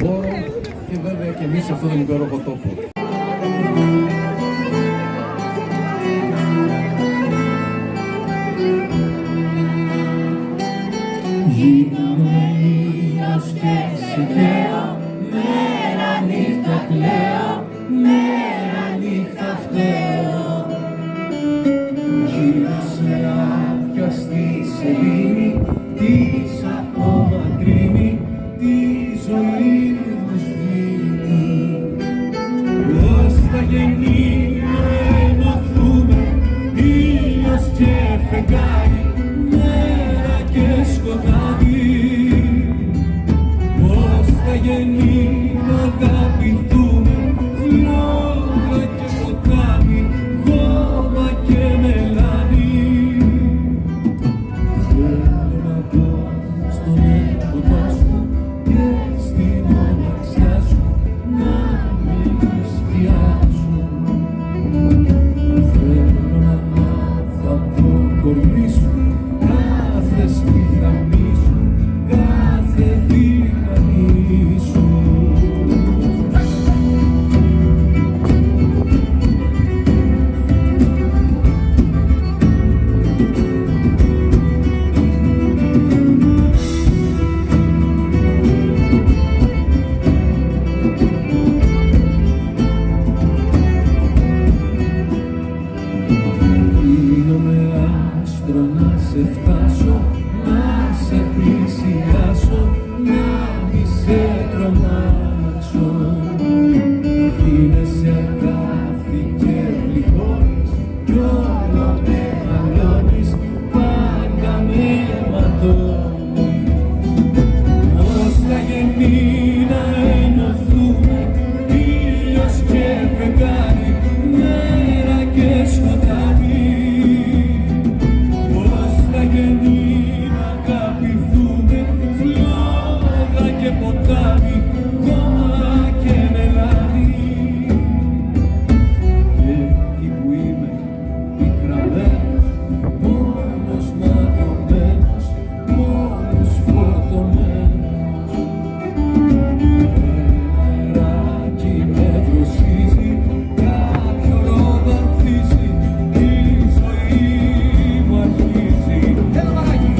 δώρο και βέβαια και εμείς σε αυτόν τον υπέροχο τόπο. Γίνομαι ήλιος και σε κλαίω, μέρα νύχτα κλαίω, μέρα νύχτα φταίω. Γύρωσε άδεια στη σελήνη της ακόμα κρίνει τη ζωή μου σβήνει. Πώς θα γεννεί να ενωθούμε, ήλιος και φεγγάρι, μέρα και σκοτάδι. Πώς θα γεννεί να αγαπηθούμε, φλόγα και ποτάμι, χώμα και μελάνι. Θέλω να πω στον έρωτά σου και στην μοναξιά σου να με εστιάσουν. Θέλω να μάθω απ' το κορμί σου κάθε στιχαμί σου, κάθε δύναμη σου. Γίνομαι άστρο να σε φτάσω, να σε πλησιάσω, να μη σε τρομάξω. Γίνεσαι αγάπη και πληγώνεις κι όλο μεγαλώνεις, πάντα με ματώνεις. Πώς θα γεννεί να ενωθούμε, ήλιος και φεγγάρι, μέρα και σκοτάδι. Πώς θα γεννεί να αγαπηθούμε, φλόγα και ποτάμι, χώμα και μελάνι. Και εκεί που είμαι πικραμένος, μόνος ματωμένος, μόνος φορτωμένος. Ένα αεράκι με δροσίζει, κάποιο ρόδο ανθίζει, η ζωή μου αρχίζει. Έλα μαράκι!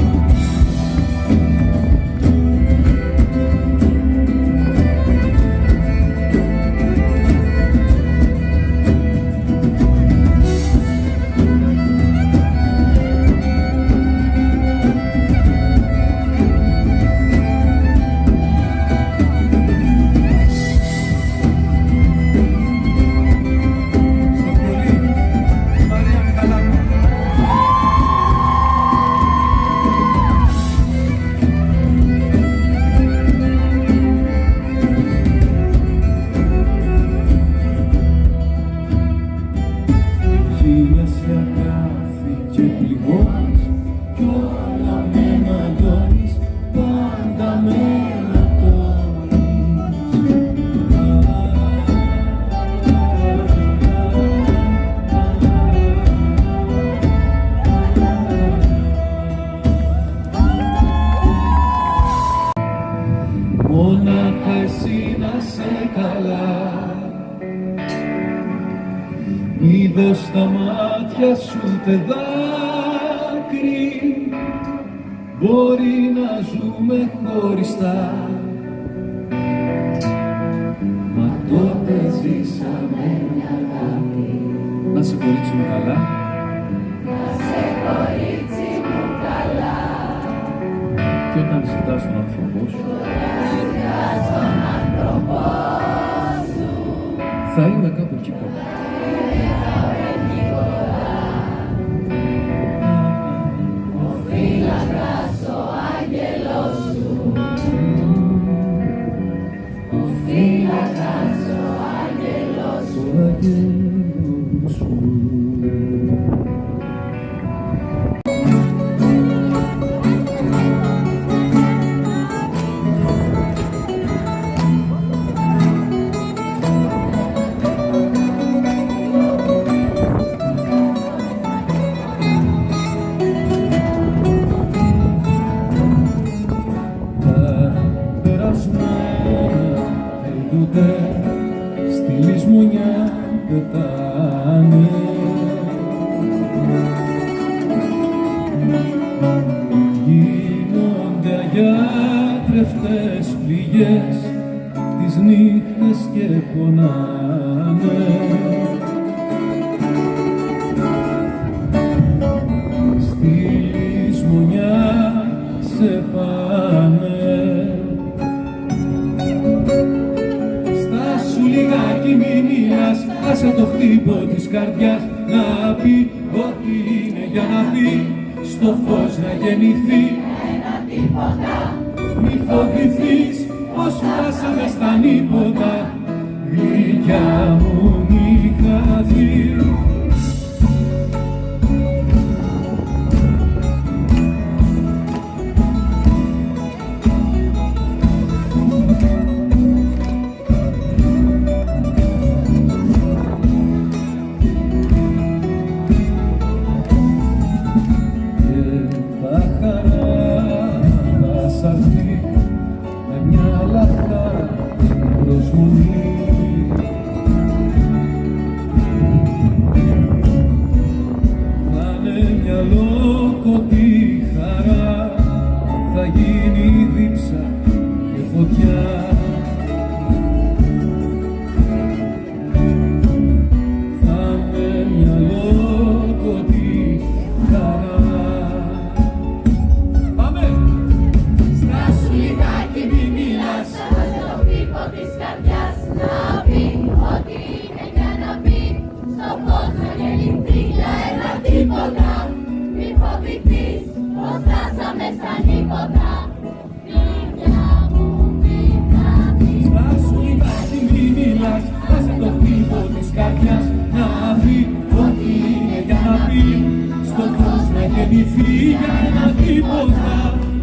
Στο πολύ, Μαρία Μιχαλάκου. Γίνεσαι αγάπη και πληγώνεις κι όλα με ματώνεις, πάντα με μονάχα εσύ να σε καλά. Μη δω στα μάτια σου τε δάκρυ, μπορεί να ζούμε χωριστά, μα τότε ζήσαμε μια αγάπη. Να σε κορίτσι μου καλά, Να σε κορίτσι μου καλά, και όταν ζητάς τον άνθρωπό σου, ζητάς τον άνθρωπό σου, θα είμαι κάπου εκεί κοντά. ο φύλακας ο άγγελος σου, ο φύλακας ο άγγελος σου. Ο αγγέλος σου. ποτέ στη λησμονιά πετάνε. Γίνονται αγιάτρευτες πληγές τις νύχτες και πονάνε. Στη λησμονιά σε πάνε. Στάσου λιγάκι μη μιλάς, άσε το χτύπο της καρδιάς να πει ό,τι είναι για να πει, στο φως να γεννηθεί ένα τίποτα. μη φοβηθείς πως φτάσαμε στα νύποτα, γλυκιά μου μη χαθείς. Με μια λαχτάρα προσμονή, θα είναι μια λόκοτη χαρά, θα γίνει δίψα και φωτιά. Θα είναι μια λόκοτη χαρά. Της καρδιάς να πει ό,τι είναι για να πει, στο φως να γεννηθεί για ένα τίποτα. Μη φοβηθείς πως φτάσαμε στα νύποτα, γλυκιά μου μη χαθείς. Στάσου λιγάκι μη μιλάς, άσε το χτύπο της καρδιάς να πει ό,τι είναι για να πει, στο φως να γεννηθεί για ένα τίποτα.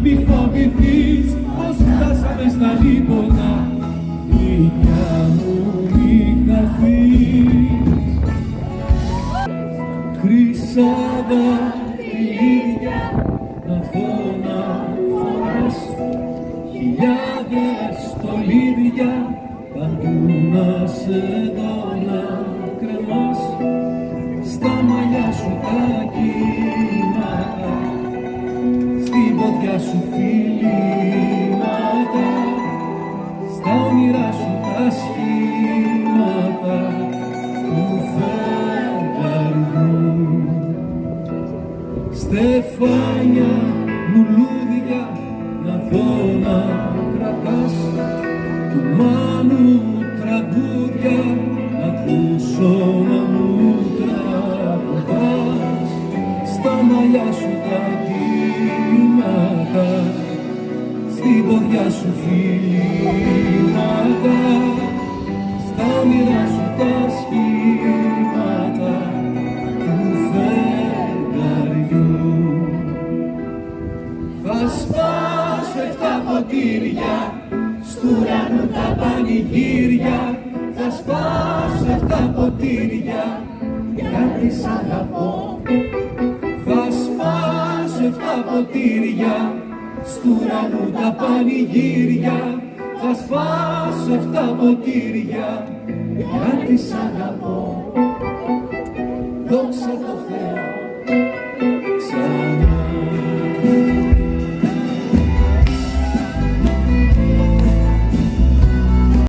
Μη φοβηθείς πως φτάσαμε στα νύποτα, γλυκιά μου μη χαθείς. Χρυσά δαχτυλίδια να δω να φοράς, χιλιάδες στολίδια παντού να σε δω να κρεμάς, στα μαλλιά σου τα κύματα, στην ποδιά σου φιλήματα, στα όνειρά σου τα σχήματα του φεγγαριού. Στεφάνια μου λούδια να δω να κρατάς, του μάνου τραγούδια να ακούσω να μου τραγουδάς, στα μαλλιά σου τα κύματα, στην ποδιά σου φιλήματα, στα όνειρά σου τα σχήματα του φεγγαριού. Θα σπάσω 7 ποτήρια, στου ουρανού τα πανηγύρια. Θα σπάσω 7 ποτήρια, γιατί σ' αγαπώ. Θα σπάσω 7 ποτήρια, στου ουρανού τα πανηγύρια. Θα σπάσω 7 ποτήρια, γιατί σ' αγαπώ. Δόξα τω Θεώ.